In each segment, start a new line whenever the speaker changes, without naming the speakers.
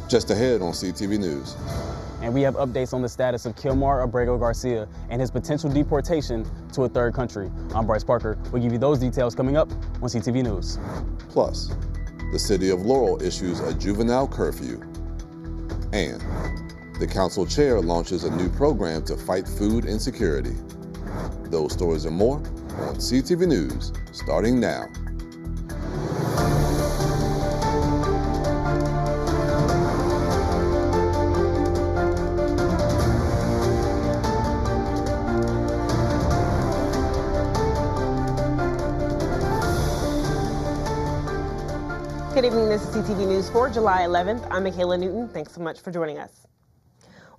Just ahead on CTV News.
And we have updates on the status of Kilmar Abrego Garcia and his potential deportation to a third country. I'm Bryce Parker. We'll give you those details coming up on CTV News.
Plus, the city of Laurel issues a juvenile curfew. And the council chair launches a new program to fight food insecurity. Those stories and more on CTV News, starting now.
Good evening, this is CTV News for July 11th. I'm Michaela Newton. Thanks so much for joining us.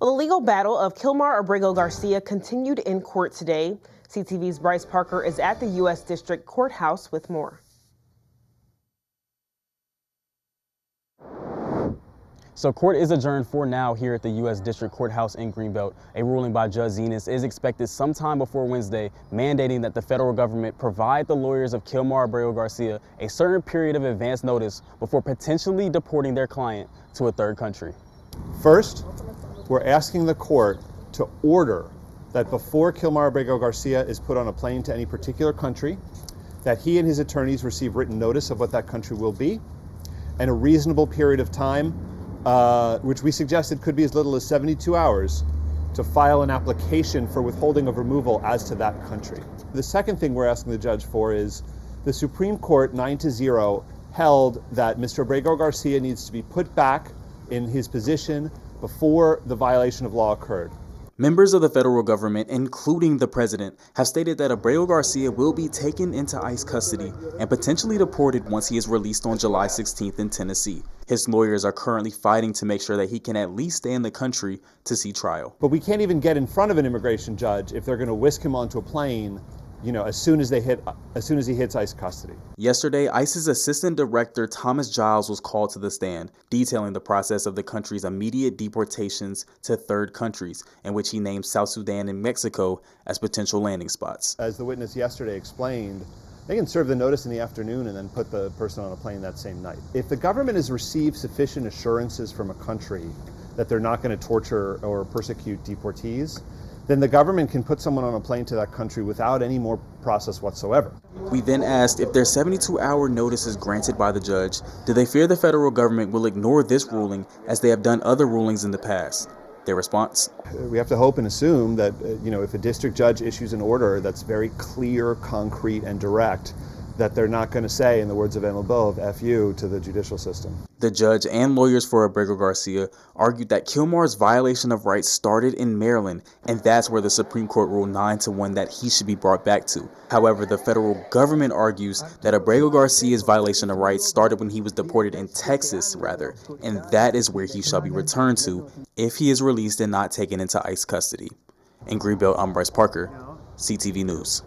Well, the legal battle of Kilmar Abrego Garcia continued in court today. CTV's Bryce Parker is at the U.S. District Courthouse with more.
So court is adjourned for now here at the U.S. District Courthouse in Greenbelt. A ruling by Judge Zenas is expected sometime before Wednesday, mandating that the federal government provide the lawyers of Kilmar Abrego Garcia a certain period of advance notice before potentially deporting their client to a third country.
First, we're asking the court to order that before Kilmar Abrego Garcia is put on a plane to any particular country, that he and his attorneys receive written notice of what that country will be, and a reasonable period of time, which we suggested could be as little as 72 hours, to file an application for withholding of removal as to that country. The second thing we're asking the judge for is the Supreme Court 9-0 held that Mr. Abrego Garcia needs to be put back in his position before the violation of law occurred.
Members of the federal government, including the president, have stated that Abrego Garcia will be taken into ICE custody and potentially deported once he is released on July 16th in Tennessee. His lawyers are currently fighting to make sure that he can at least stay in the country to see trial.
But we can't even get in front of an immigration judge if they're going to whisk him onto a plane, as soon as he hits ICE custody.
Yesterday, ICE's Assistant Director Thomas Giles was called to the stand, detailing the process of the country's immediate deportations to third countries, in which he named South Sudan and Mexico as potential landing spots.
As the witness yesterday explained, they can serve the notice in the afternoon and then put the person on a plane that same night. If the government has received sufficient assurances from a country that they're not going to torture or persecute deportees, then the government can put someone on a plane to that country without any more process whatsoever.
We then asked if their 72-hour notice is granted by the judge, do they fear the federal government will ignore this ruling as they have done other rulings in the past? Their response?
We have to hope and assume that, if a district judge issues an order that's very clear, concrete, and direct, that they're not going to say, in the words of Ann LeBeau, F you to the judicial system.
The judge and lawyers for Abrego Garcia argued that Kilmar's violation of rights started in Maryland, and that's where the Supreme Court ruled 9-1 that he should be brought back to. However, the federal government argues that Abrego Garcia's violation of rights started when he was deported in Texas, and that is where he shall be returned to if he is released and not taken into ICE custody. In Greenbelt, I'm Bryce Parker, CTV News.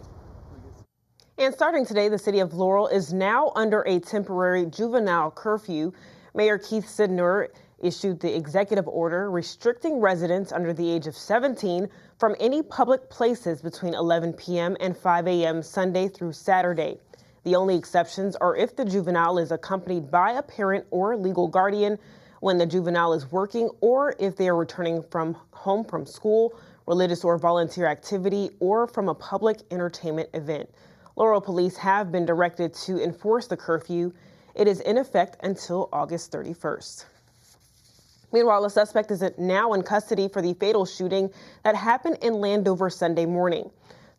And starting today, the city of Laurel is now under a temporary juvenile curfew. Mayor Keith Sidner issued the executive order restricting residents under the age of 17 from any public places between 11 p.m. and 5 a.m. Sunday through Saturday. The only exceptions are if the juvenile is accompanied by a parent or legal guardian, when the juvenile is working, or if they are returning home from school, religious or volunteer activity, or from a public entertainment event. Laurel police have been directed to enforce the curfew. It is in effect until August 31st. Meanwhile, a suspect is now in custody for the fatal shooting that happened in Landover Sunday morning.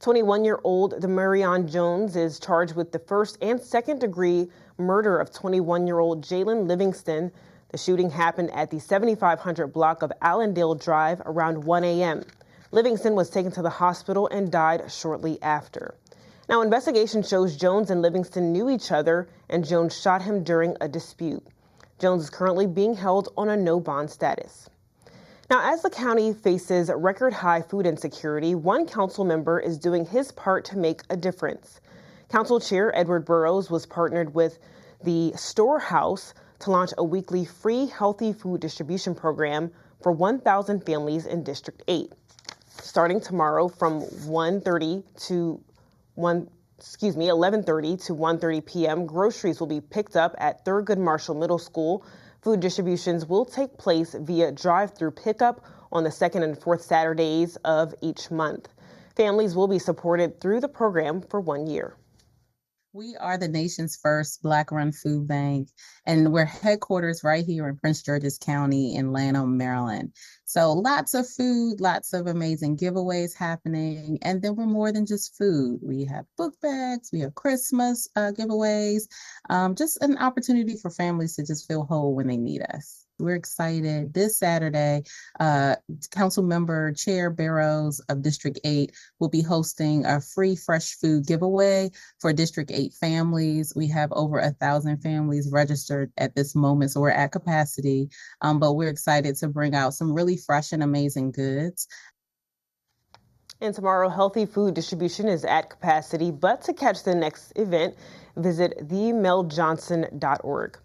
21-year-old Demarion Jones is charged with the first and second degree murder of 21-year-old Jalen Livingston. The shooting happened at the 7500 block of Allendale Drive around 1 a.m. Livingston was taken to the hospital and died shortly after. Now, investigation shows Jones and Livingston knew each other, and Jones shot him during a dispute. Jones is currently being held on a no-bond status. Now, as the county faces record-high food insecurity, one council member is doing his part to make a difference. Council Chair Edward Burrows was partnered with the Storehouse to launch a weekly free healthy food distribution program for 1,000 families in District 8. Starting tomorrow from 11:30 to 1:30 p.m., groceries will be picked up at Thurgood Marshall Middle School, Food distributions will take place via drive-through pickup on the second and fourth Saturdays of each month. Families will be supported through the program for 1 year.
We are the nation's first Black-run food bank, and we're headquarters right here in Prince George's County in Lanham, Maryland. So lots of food, lots of amazing giveaways happening. And then we're more than just food. We have book bags, we have Christmas giveaways, just an opportunity for families to just feel whole when they need us. We're excited. This Saturday, Council Member Chair Barrows of District 8 will be hosting a free fresh food giveaway for District 8 families. We have over 1,000 families registered at this moment, so we're at capacity, but we're excited to bring out some really fresh and amazing goods.
And tomorrow, healthy food distribution is at capacity, but to catch the next event, visit themeljohnson.org.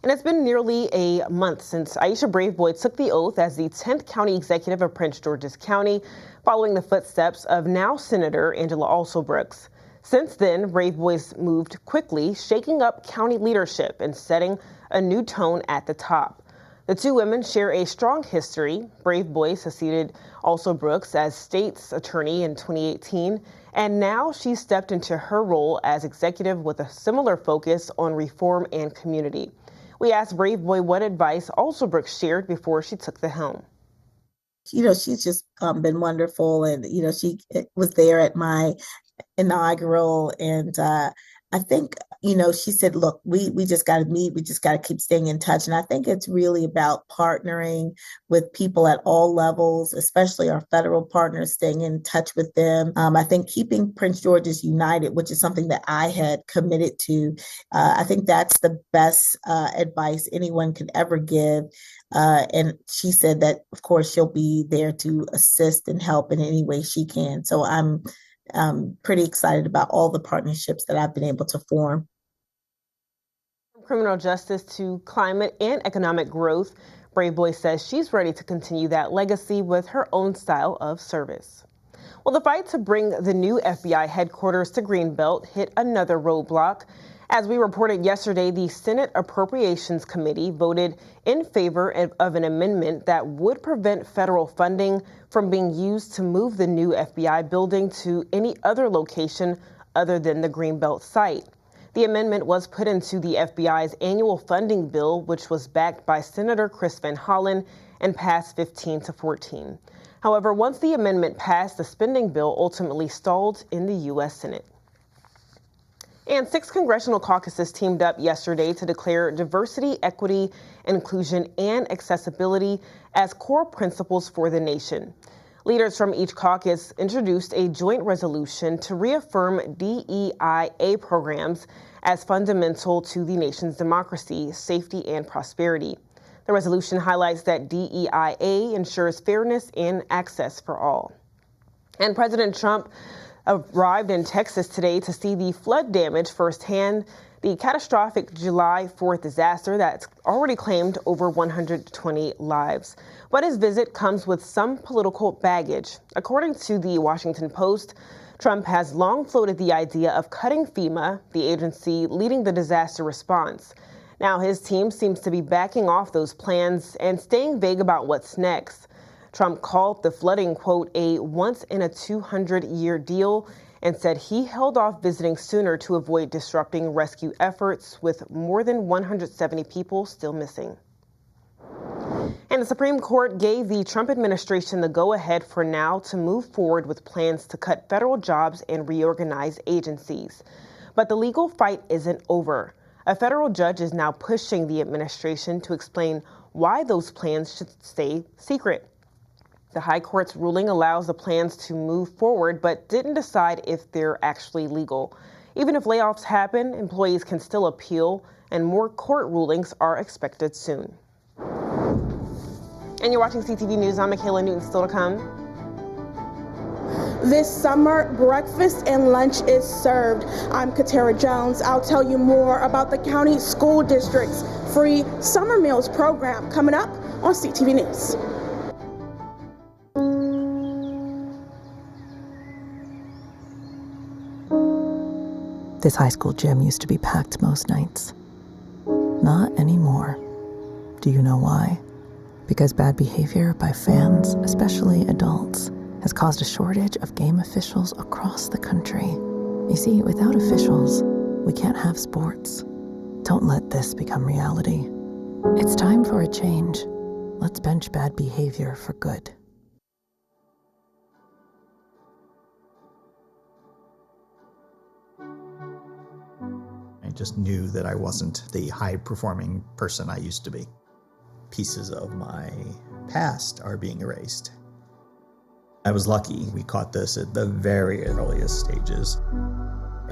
And it's been nearly a month since Aisha Braveboy took the oath as the 10th County Executive of Prince George's County, following the footsteps of now Senator Angela Alsobrooks. Since then, Braveboy's moved quickly, shaking up county leadership and setting a new tone at the top. The two women share a strong history. Braveboy succeeded Alsobrooks as state's attorney in 2018, and now she stepped into her role as executive with a similar focus on reform and community. We asked Braveboy what advice Alsobrooks shared before she took the helm.
You know, she's just been wonderful. And, you know, she was there at my inaugural. And I think, you know, she said, look, we just got to meet. We just got to keep staying in touch. And I think it's really about partnering with people at all levels, especially our federal partners, staying in touch with them. I think keeping Prince George's united, which is something that I had committed to. I think that's the best advice anyone could ever give. And she said that, of course, she'll be there to assist and help in any way she can. So I'm pretty excited about all the partnerships that I've been able to form.
From criminal justice to climate and economic growth, Braveboy says she's ready to continue that legacy with her own style of service. Well, the fight to bring the new FBI headquarters to Greenbelt hit another roadblock. As we reported yesterday, the Senate Appropriations Committee voted in favor of an amendment that would prevent federal funding from being used to move the new FBI building to any other location other than the Greenbelt site. The amendment was put into the FBI's annual funding bill, which was backed by Senator Chris Van Hollen and passed 15-14. However, once the amendment passed, the spending bill ultimately stalled in the U.S. Senate. And 6 congressional caucuses teamed up yesterday to declare diversity, equity, inclusion, and accessibility as core principles for the nation. Leaders from each caucus introduced a joint resolution to reaffirm DEIA programs as fundamental to the nation's democracy, safety, and prosperity. The resolution highlights that DEIA ensures fairness and access for all. And President Trump arrived in Texas today to see the flood damage firsthand, the catastrophic July 4th disaster that's already claimed over 120 lives. But his visit comes with some political baggage. According to the Washington Post, Trump has long floated the idea of cutting FEMA, the agency leading the disaster response. Now his team seems to be backing off those plans and staying vague about what's next. Trump called the flooding, quote, a once-in-a-200-year deal and said he held off visiting sooner to avoid disrupting rescue efforts with more than 170 people still missing. And the Supreme Court gave the Trump administration the go-ahead for now to move forward with plans to cut federal jobs and reorganize agencies. But the legal fight isn't over. A federal judge is now pushing the administration to explain why those plans should stay secret. The High Court's ruling allows the plans to move forward, but didn't decide if they're actually legal. Even if layoffs happen, employees can still appeal, and more court rulings are expected soon. And you're watching CTV News. I'm Michaela Newton. Still to come.
This summer, breakfast and lunch is served. I'm Katara Jones. I'll tell you more about the county school district's free summer meals program coming up on CTV News.
This high school gym used to be packed most nights. Not anymore. Do you know why? Because bad behavior by fans, especially adults, has caused a shortage of game officials across the country. You see, without officials, we can't have sports. Don't let this become reality. It's time for a change. Let's bench bad behavior for good.
I just knew that I wasn't the high-performing person I used to be. Pieces of my past are being erased. I was lucky we caught this at the very earliest stages.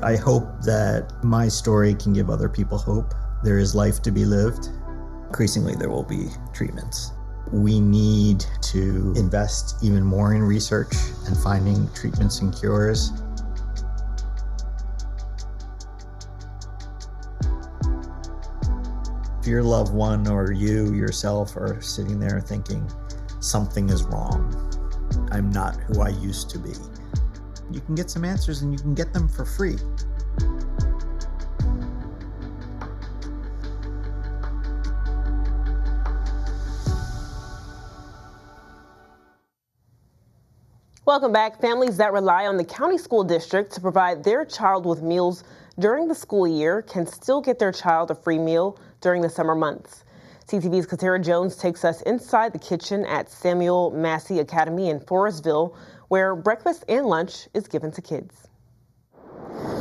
I hope that my story can give other people hope. There is life to be lived. Increasingly, there will be treatments. We need to invest even more in research and finding treatments and cures. If your loved one or you yourself are sitting there thinking, something is wrong, I'm not who I used to be, you can get some answers and you can get them for free.
Welcome back. Families that rely on the county school district to provide their child with meals during the school year can still get their child a free meal during the summer months. CTV's Katara Jones takes us inside the kitchen at Samuel Massey Academy in Forestville, where breakfast and lunch is given to kids.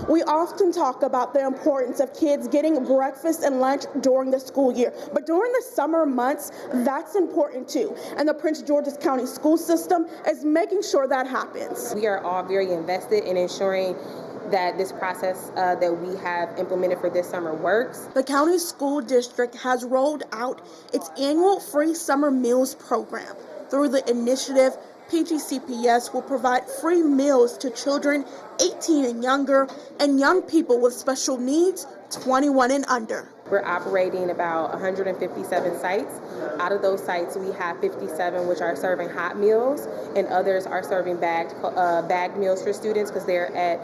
We often talk about the importance of kids getting breakfast and lunch during the school year, but during the summer months, that's important too. And the Prince George's County school system is making sure that happens.
We are all very invested in ensuring that this process that we have implemented for this summer works.
The county school district has rolled out its annual free summer meals program. Through the initiative, PGCTV will provide free meals to children 18 and younger and young people with special needs 21 and under.
We're operating about 157 sites. Out of those sites, we have 57 which are serving hot meals, and others are serving bagged meals for students because they're at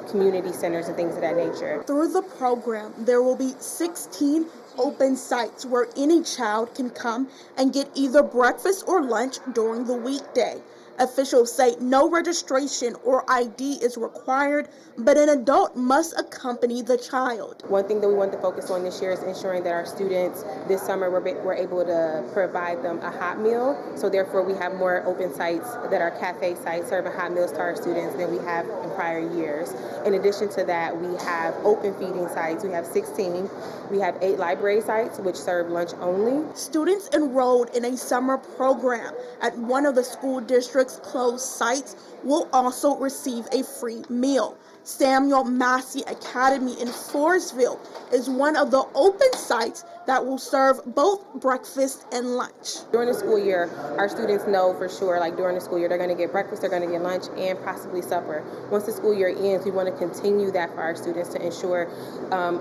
community centers and things of that nature.
Through the program, there will be 16 open sites where any child can come and get either breakfast or lunch during the weekday. Officials say no registration or ID is required, but an adult must accompany the child.
One thing that we want to focus on this year is ensuring that our students this summer we're able to provide them a hot meal. So therefore we have more open sites that are cafe sites serving hot meals to our students than we have in prior years. In addition to that, we have open feeding sites. We have 16. We have 8 library sites which serve lunch only.
Students enrolled in a summer program at one of the school district's closed sites will also receive a free meal. Samuel Massey Academy in Forestville is one of the open sites that will serve both breakfast and lunch.
During the school year, our students know for sure, like during the school year, they're going to get breakfast, they're going to get lunch, and possibly supper. Once the school year ends, we want to continue that for our students to ensure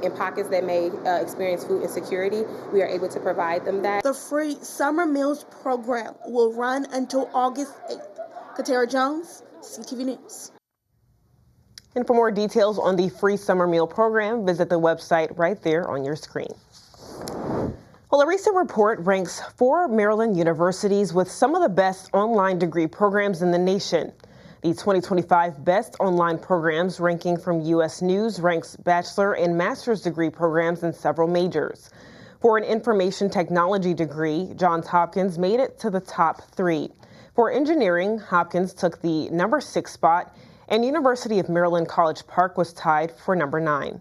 in pockets that may experience food insecurity, we are able to provide them that.
The free summer meals program will run until August 8th. Katara Jones, CTV News.
And for more details on the free summer meal program, visit the website right there on your screen. Well, a recent report ranks 4 Maryland universities with some of the best online degree programs in the nation. The 2025 Best Online Programs ranking from U.S. News ranks bachelor and master's degree programs in several majors. For an information technology degree, Johns Hopkins made it to the top 3. For engineering, Hopkins took the number 6 spot, and University of Maryland College Park was tied for number 9.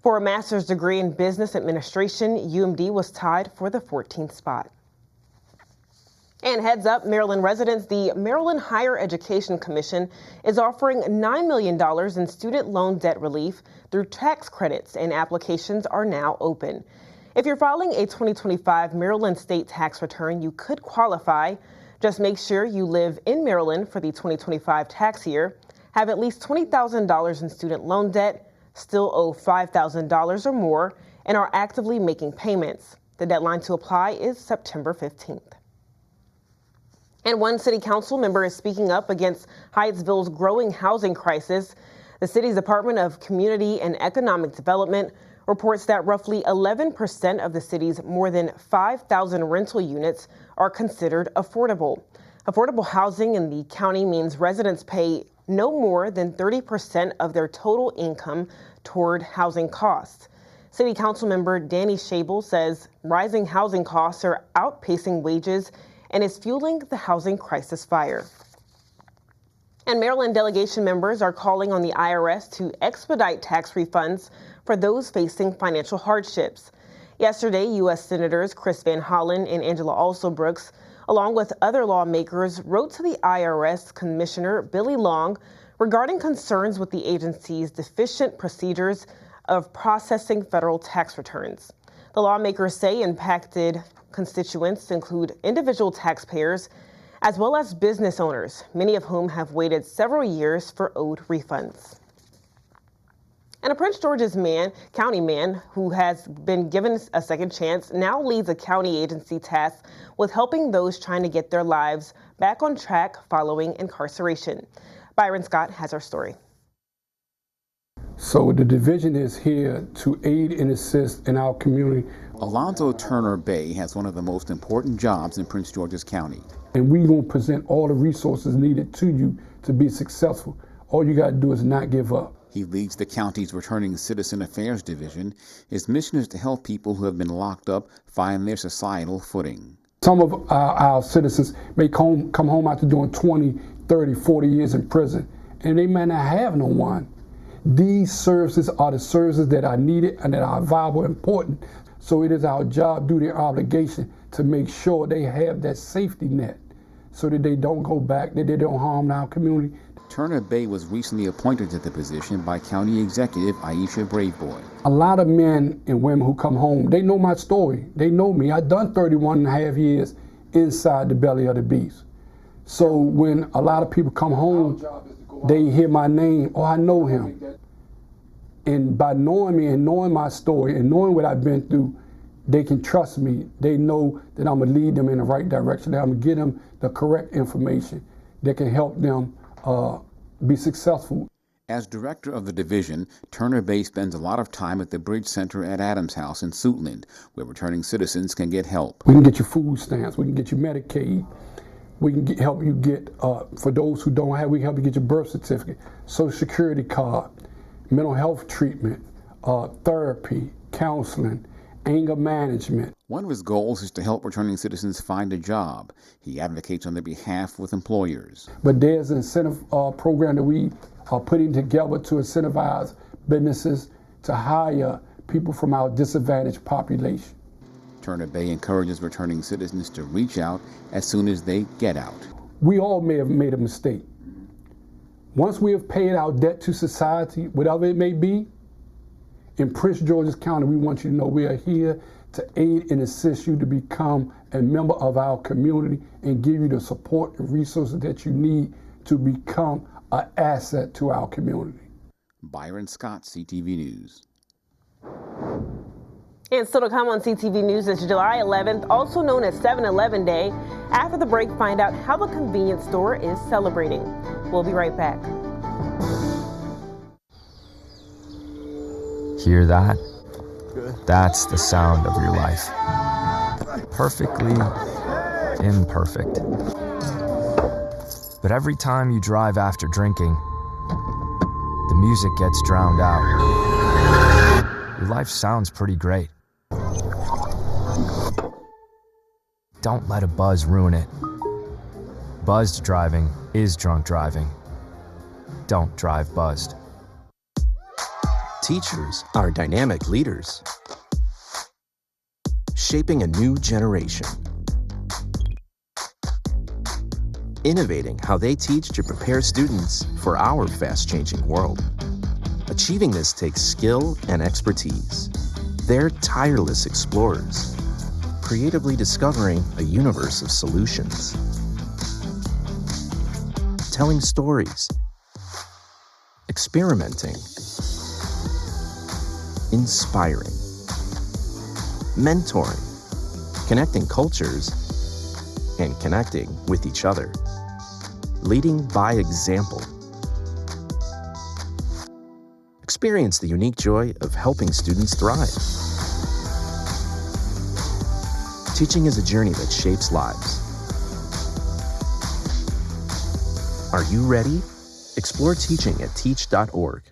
For a master's degree in business administration, UMD was tied for the 14th spot. And heads up, Maryland residents, the Maryland Higher Education Commission is offering $9 million in student loan debt relief through tax credits, and applications are now open. If you're filing a 2025 Maryland state tax return, you could qualify. Just make sure you live in Maryland for the 2025 tax year, have at least $20,000 in student loan debt, still owe $5,000 or more, and are actively making payments. The deadline to apply is September 15th. And one city council member is speaking up against Hyattsville's growing housing crisis. The city's Department of Community and Economic Development reports that roughly 11% of the city's more than 5,000 rental units are considered affordable. Affordable housing in the county means residents pay no more than 30% of their total income toward housing costs. City Council member Danny Shabel says rising housing costs are outpacing wages and is fueling the housing crisis fire. And Maryland delegation members are calling on the IRS to expedite tax refunds for those facing financial hardships. Yesterday, U.S. Senators Chris Van Hollen and Angela Alsobrooks, along with other lawmakers, wrote to the IRS Commissioner Billy Long regarding concerns with the agency's deficient procedures of processing federal tax returns. The lawmakers say impacted constituents include individual taxpayers as well as business owners, many of whom have waited several years for owed refunds. And a Prince George's county man who has been given a second chance now leads a county agency tasked with helping those trying to get their lives back on track following incarceration. Byron Scott has our story.
So the division is here to aid and assist in our community.
Alonzo Turner Bay has one of the most important jobs in Prince George's County.
And we're going to present all the resources needed to you to be successful. All you got to do is not give up.
He leads the county's Returning Citizen Affairs Division. His mission is to help people who have been locked up find their societal footing.
Some of our citizens may come home after doing 20, 30, 40 years in prison, and they may not have no one. These services are the services that are needed and that are viable and important. So it is our job, duty, and obligation to make sure they have that safety net so that they don't go back, that they don't harm our community.
Turner Bay was recently appointed to the position by County Executive Aisha Braveboy.
A lot of men and women who come home, they know my story. They know me. I've done 31 and a half years inside the belly of the beast. So when a lot of people come home, they hear my name, oh, I know him. And by knowing me and knowing my story and knowing what I've been through, they can trust me. They know that I'm going to lead them in the right direction, that I'm going to give them the correct information that can help them be successful.
As director of the division, Turner Bay spends a lot of time at the Bridge Center at Adams House in Suitland, where returning citizens can get help.
We can get you food stamps, we can get you Medicaid, we can help you get, for those who don't have, we can help you get your birth certificate, Social Security card, mental health treatment, therapy, counseling, anger management.
One of his goals is to help returning citizens find a job. He advocates on their behalf with employers.
But there's an incentive program that we are putting together to incentivize businesses to hire people from our disadvantaged population.
Turner Bay encourages returning citizens to reach out as soon as they get out.
We all may have made a mistake. Once we have paid our debt to society, whatever it may be, in Prince George's County, we want you to know we are here to aid and assist you to become a member of our community and give you the support and resources that you need to become an asset to our community.
Byron Scott, CTV News.
And still to come on CTV News is July 11th, also known as 7-Eleven Day. After the break, find out how the convenience store is celebrating. We'll be right back.
Hear that? That's the sound of your life. Perfectly imperfect. But every time you drive after drinking, the music gets drowned out. Your life sounds pretty great. Don't let a buzz ruin it. Buzzed driving is drunk driving. Don't drive buzzed.
Teachers are dynamic leaders, shaping a new generation, innovating how they teach to prepare students for our fast-changing world. Achieving this takes skill and expertise. They're tireless explorers, creatively discovering a universe of solutions, telling stories, experimenting, inspiring, mentoring, connecting cultures, and connecting with each other, leading by example. Experience the unique joy of helping students thrive. Teaching is a journey that shapes lives. Are you ready? Explore teaching at teach.org.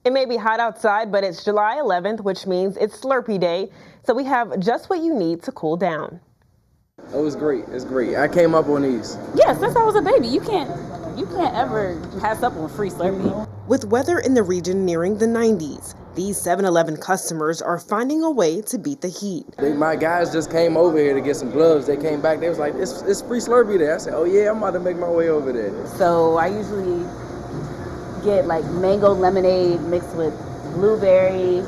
It may be hot outside, but it's July 11th, which means it's Slurpee Day. So we have just what you need to cool down.
Oh, it's great. It's great. I came up on these.
Yeah, since I was a baby, you can't ever pass up on free Slurpee.
With weather in the region nearing the 90s, these 7-Eleven customers are finding a way to beat the heat.
My guys just came over here to get some gloves. They came back. They was like, it's free Slurpee there. I said, oh yeah, I'm about to make my way over there.
So I usually get like mango lemonade mixed with blueberry,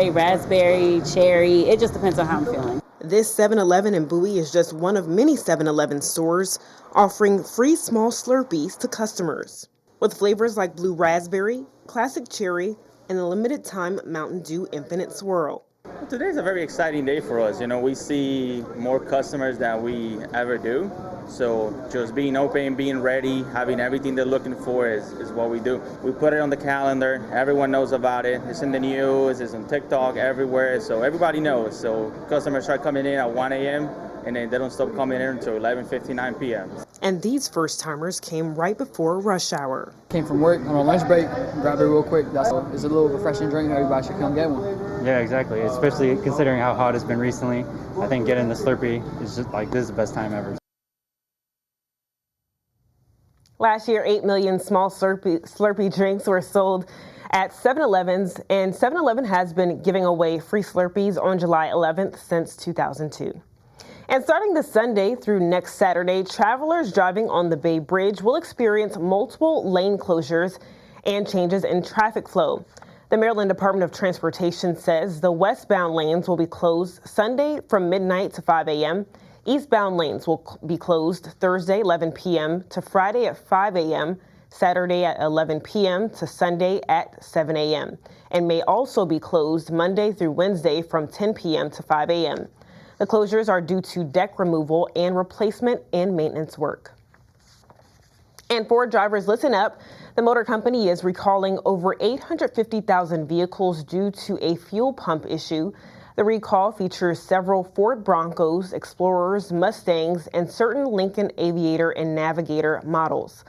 raspberry, cherry. It just depends on how I'm feeling.
This 7-Eleven in Bowie is just one of many 7-Eleven stores offering free small Slurpees to customers. With flavors like blue raspberry, classic cherry, and a limited time Mountain Dew Infinite Swirl.
Today's a very exciting day for us. You know, we see more customers than we ever do. So just being open, being ready, having everything they're looking for is what we do. We put it on the calendar. Everyone knows about it. It's in the news, it's on TikTok, everywhere. So everybody knows. So customers start coming in at 1 a.m. and then they don't stop coming in until 11:59 p.m.
And these first-timers came right before rush hour.
Came from work on a lunch break, grabbed it real quick. It's a little refreshing drink. Everybody should come get one.
Yeah, exactly. Especially considering how hot it's been recently. I think getting the Slurpee is just like, this is the best time ever.
Last year, 8 million small Slurpee drinks were sold at 7-Elevens, and 7-Eleven has been giving away free Slurpees on July 11th since 2002. And starting this Sunday through next Saturday, travelers driving on the Bay Bridge will experience multiple lane closures and changes in traffic flow. The Maryland Department of Transportation says the westbound lanes will be closed Sunday from midnight to 5 a.m. Eastbound lanes will be closed Thursday 11 p.m. to Friday at 5 a.m., Saturday at 11 p.m. to Sunday at 7 a.m., and may also be closed Monday through Wednesday from 10 p.m. to 5 a.m. The closures are due to deck removal and replacement and maintenance work. And Ford drivers, listen up. The motor company is recalling over 850,000 vehicles due to a fuel pump issue. The recall features several Ford Broncos, Explorers, Mustangs, and certain Lincoln Aviator and Navigator models.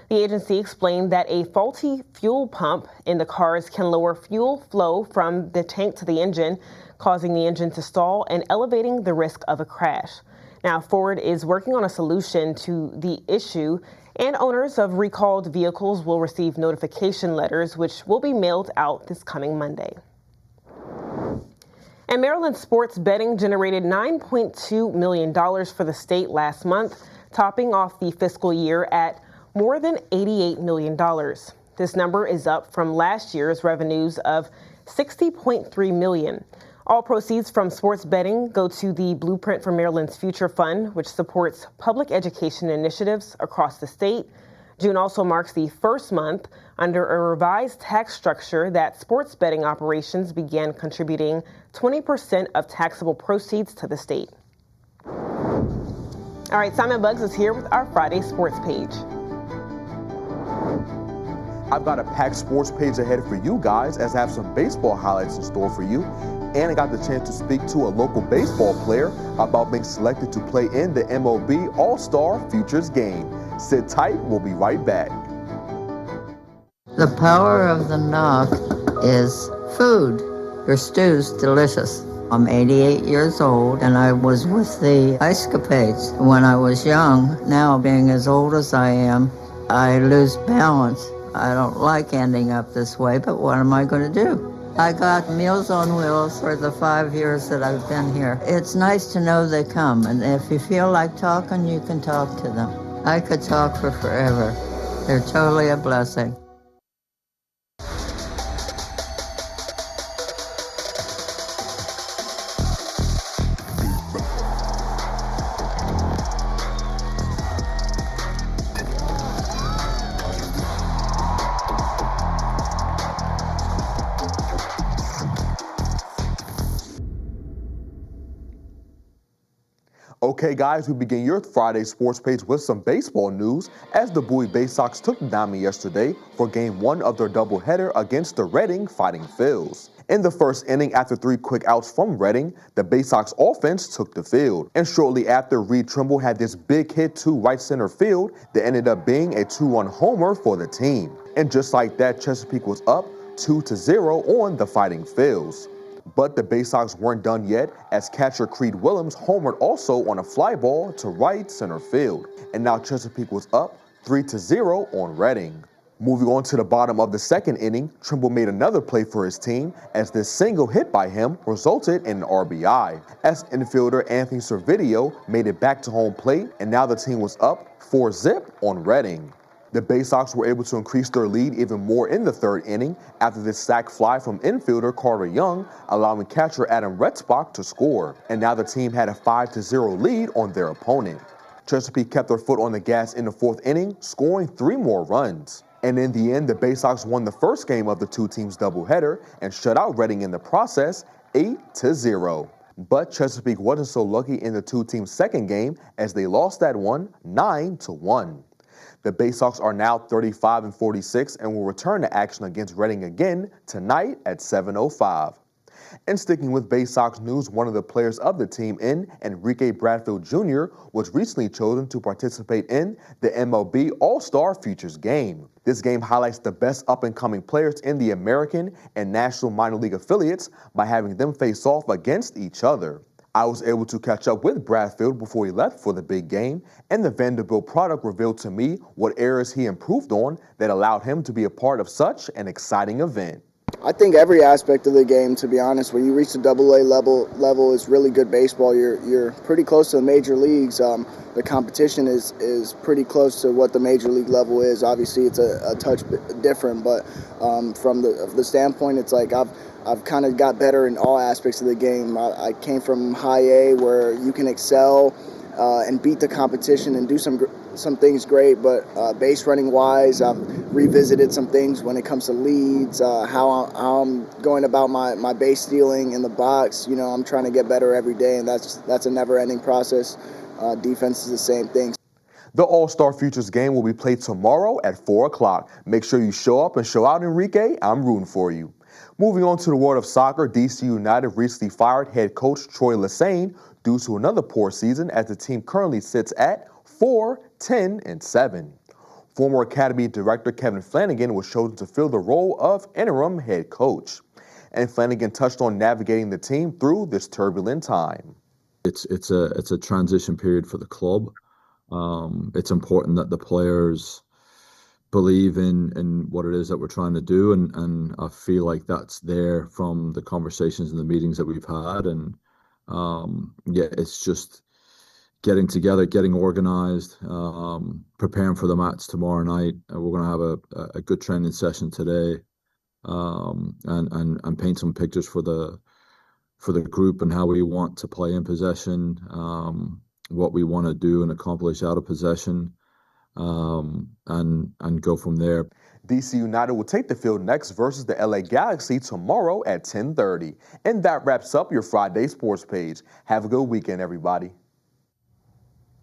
The agency explained that a faulty fuel pump in the cars can lower fuel flow from the tank to the engine, causing the engine to stall and elevating the risk of a crash. Now, Ford is working on a solution to the issue, and owners of recalled vehicles will receive notification letters, which will be mailed out this coming Monday. And Maryland sports betting generated $9.2 million for the state last month, topping off the fiscal year at more than $88 million. This number is up from last year's revenues of $60.3 million. All proceeds from sports betting go to the Blueprint for Maryland's Future Fund, which supports public education initiatives across the state. June also marks the first month under a revised tax structure that sports betting operations began contributing 20% of taxable proceeds to the state. All right, Simon Buggs is here with our Friday sports page.
I've got a packed sports page ahead for you guys, as I have some baseball highlights in store for you. And I got the chance to speak to a local baseball player about being selected to play in the MLB All-Star Futures game. Sit tight, we'll be right back.
The power of the knock is food. Your stew's delicious. I'm 88 years old and I was with the Ice Capades when I was young. Now, being as old as I am, I lose balance. I don't like ending up this way, but what am I going to do? I got Meals on Wheels for the 5 years that I've been here. It's nice to know they come, and if you feel like talking, you can talk to them. I could talk for forever. They're totally a blessing.
Okay, guys, we begin your Friday sports page with some baseball news as the Bowie Bay Sox took the diamond yesterday for Game 1 of their doubleheader against the Reading Fighting Phils. In the first inning, after 3 quick outs from Reading, the Bay Sox offense took the field. And shortly after, Reed Trimble had this big hit to right center field that ended up being a 2-run homer for the team. And just like that, Chesapeake was up 2-0 on the Fighting Phils. But the Bay Sox weren't done yet, as catcher Creed Willems homered also on a fly ball to right center field. And now Chesapeake was up 3-0 on Reading. Moving on to the bottom of the second inning, Trimble made another play for his team as this single hit by him resulted in an RBI. As infielder Anthony Servideo made it back to home plate, and now the team was up 4-0 on Reading. The Bay Sox were able to increase their lead even more in the third inning after this sac fly from infielder Carter Young, allowing catcher Adam Retzbach to score. And now the team had a 5-0 lead on their opponent. Chesapeake kept their foot on the gas in the fourth inning, scoring 3 more runs. And in the end, the Bay Sox won the first game of the two teams doubleheader and shut out Reading in the process 8-0. But Chesapeake wasn't so lucky in the two teams' second game as they lost that one 9-1. The Bay Sox are now 35-46 and will return to action against Reading again tonight at 7:05. And sticking with Bay Sox news, one of the players of the team Enrique Bradfield Jr. was recently chosen to participate in the MLB All-Star Futures Game. This game highlights the best up-and-coming players in the American and National minor league affiliates by having them face off against each other. I was able to catch up with Bradfield before he left for the big game, and the Vanderbilt product revealed to me what areas he improved on that allowed him to be a part of such an exciting event.
I think every aspect of the game, to be honest, when you reach the AA level is really good baseball. You're pretty close to the major leagues. The competition is pretty close to what the major league level is. Obviously, it's a touch different, but from the standpoint, it's like I've kind of got better in all aspects of the game. I came from high A where you can excel and beat the competition and do some things great, but base running wise, I've revisited some things when it comes to leads, how I'm going about my base stealing in the box. You know, I'm trying to get better every day, and that's a never-ending process. Defense is the same thing.
The All-Star Futures Game will be played tomorrow at 4 o'clock. Make sure you show up and show out, Enrique. I'm rooting for you. Moving on to the world of soccer, DC United recently fired head coach Troy Lesane due to another poor season as the team currently sits at 4-10-7. Former Academy Director Kevin Flanagan was chosen to fill the role of interim head coach. And Flanagan touched on navigating the team through this turbulent time.
It's a transition period for the club. It's important that the players believe in what it is that we're trying to do, and I feel like that's there from the conversations and the meetings that we've had. And it's just getting together, getting organized, preparing for the match tomorrow night. We're going to have a good training session today, and paint some pictures for the group and how we want to play in possession, what we want to do and accomplish out of possession, and go from there.
DC United will take the field next versus the LA Galaxy tomorrow at 10:30. And that wraps up your Friday sports page. Have a good weekend, everybody.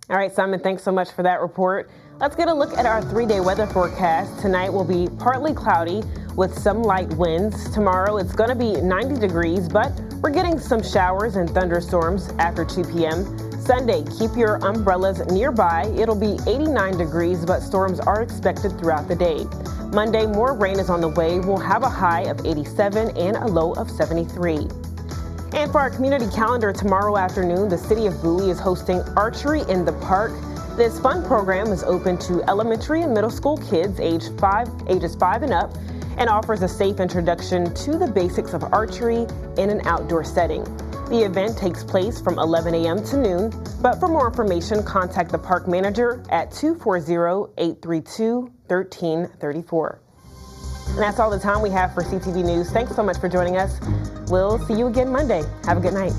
All right, Simon, thanks so much for that report. Let's get a look at our 3-day weather forecast. Tonight will be partly cloudy with some light winds. Tomorrow it's going to be 90 degrees, but we're getting some showers and thunderstorms after 2 p.m. Sunday, keep your umbrellas nearby. It'll be 89 degrees, but storms are expected throughout the day. Monday, more rain is on the way. We'll have a high of 87 and a low of 73. And for our community calendar tomorrow afternoon, the city of Bowie is hosting Archery in the Park. This fun program is open to elementary and middle school kids ages 5 and up, and offers a safe introduction to the basics of archery in an outdoor setting. The event takes place from 11 a.m. to noon, but for more information, contact the park manager at 240-832-1334. And that's all the time we have for CTV News. Thanks so much for joining us. We'll see you again Monday. Have a good night.